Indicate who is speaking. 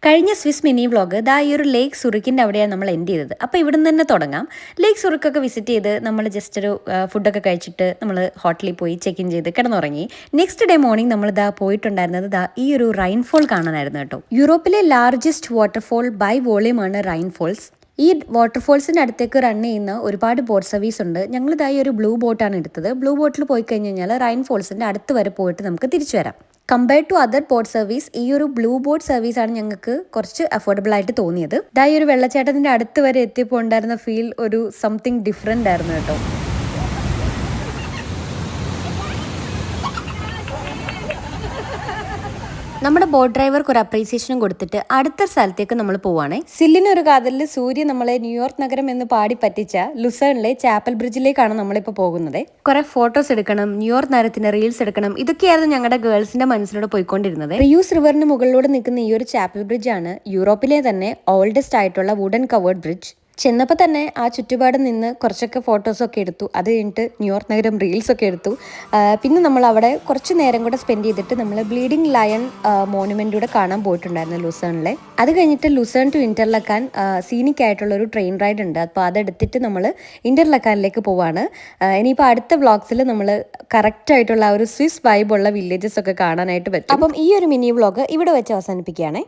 Speaker 1: കഴിഞ്ഞ Swiss mini vlog ദാ ഈ ഒരു ലേക്ക് സുറിക്കിൻ്റെ അവിടെയാണ് നമ്മൾ എൻഡ് ചെയ്തത്. അപ്പോൾ ഇവിടെ നിന്ന് തന്നെ തുടങ്ങാം. ലേക്ക് സുറിക്കൊക്കെ വിസിറ്റ് ചെയ്ത് നമ്മൾ ജസ്റ്റ് ഒരു ഫുഡൊക്കെ കഴിച്ചിട്ട് നമ്മൾ ഹോട്ടലിൽ പോയി ചെക്ക് ഇൻ ചെയ്ത് കിടന്നുറങ്ങി. നെക്സ്റ്റ് ഡേ മോർണിംഗ് നമ്മൾ ദാ പോയിട്ടുണ്ടായിരുന്നത് ദാ ഈ ഒരു റൈൻഫോൾ കാണാനായിരുന്നു കേട്ടോ. യൂറോപ്പിലെ ലാർജസ്റ്റ് വാട്ടർഫോൾ ബൈ വോളിയമാണ് റൈൻഫോൾസ്. ഈ വാട്ടർഫോൾസിൻ്റെ അടുത്തേക്ക് റൺ ചെയ്യുന്ന ഒരുപാട് ബോട്ട് സർവീസ് ഉണ്ട്. ഞങ്ങൾ ഇതായി ഒരു ബ്ലൂ ബോട്ടാണ് എടുത്തത്. ബ്ലൂ ബോട്ടിൽ പോയി കഴിഞ്ഞ് കഴിഞ്ഞാൽ റൈൻഫോൾസിൻ്റെ അടുത്ത് വരെ പോയിട്ട് നമുക്ക് തിരിച്ചു വരാം. Compared to other boat service ഈ ഒരു ബ്ലൂ ബോട്ട് സർവീസാണ് ഞങ്ങൾക്ക് കുറച്ച് അഫോർഡബിൾ ആയിട്ട് തോന്നിയത്. ഇതായി ഒരു വെള്ളച്ചാട്ടത്തിൻ്റെ അടുത്ത് വരെ എത്തിയപ്പോൾ ഉണ്ടായിരുന്ന ഫീൽ ഒരു സംതിങ് ഡിഫറെൻ്റ് ആയിരുന്നു കേട്ടോ. നമ്മുടെ ബോട്ട് ഡ്രൈവർക്ക് ഒരു അപ്രീസിയേഷനും കൊടുത്തിട്ട് അടുത്ത സ്ഥലത്തേക്ക് നമ്മൾ പോവാണേ. സില്ലിനൊരു കാതലിൽ സൂര്യ നമ്മളെ ന്യൂയോർക്ക് നഗരം എന്ന് പാടി പറ്റിച്ച ലുസേണിലെ ചാപ്പൽ ബ്രിഡ്ജിലേക്കാണ് നമ്മളിപ്പോൾ പോകുന്നത്. കുറെ ഫോട്ടോസ് എടുക്കണം, ന്യൂയോർക്ക് നഗരത്തിന്റെ റീൽസ് എടുക്കണം, ഇതൊക്കെയായിരുന്നു ഞങ്ങളുടെ ഗേൾസിന്റെ മനസ്സിലൂടെ പോയിക്കൊണ്ടിരുന്നത്. റിയൂസ് റിവറിന് മുകളിലൂടെ നിൽക്കുന്ന ഈ ഒരു ചാപ്പൽ ബ്രിഡ്ജാണ് യൂറോപ്പിലെ തന്നെ ഓൾഡസ്റ്റ് ആയിട്ടുള്ള വുഡൻ കവേർഡ് ബ്രിഡ്ജ്. ചെന്നപ്പോൾ തന്നെ ആ ചുറ്റുപാട് നിന്ന് കുറച്ചൊക്കെ ഫോട്ടോസൊക്കെ എടുത്തു. അത് കഴിഞ്ഞിട്ട് ന്യൂയോർക്ക് നഗരം റീൽസൊക്കെ എടുത്തു. പിന്നെ നമ്മൾ അവിടെ കുറച്ച് നേരം കൂടെ സ്പെൻഡ് ചെയ്തിട്ട് നമ്മൾ ബ്ലീഡിംഗ് ലയൺ മോണുമെൻ്റ് കാണാൻ പോയിട്ടുണ്ടായിരുന്നു ലുസേണിലെ. അത് കഴിഞ്ഞിട്ട് ലുസേൺ ടു ഇന്റർലക്കാൻ സീനിക് ആയിട്ടുള്ള ഒരു ട്രെയിൻ റൈഡ് ഉണ്ട്. അപ്പോൾ അതെടുത്തിട്ട് നമ്മൾ ഇന്റർലക്കാനിലേക്ക് പോവാണ്. ഇനിയിപ്പോൾ അടുത്ത വ്ളോഗ്സിൽ നമ്മൾ കറക്റ്റായിട്ടുള്ള ആ ഒരു സ്വിസ് വൈബുള്ള വില്ലേജസ് ഒക്കെ കാണാനായിട്ട് പറ്റും. അപ്പം ഈ ഒരു മിനി വ്ളോഗ് ഇവിടെ വെച്ച് അവസാനിപ്പിക്കുകയാണ്.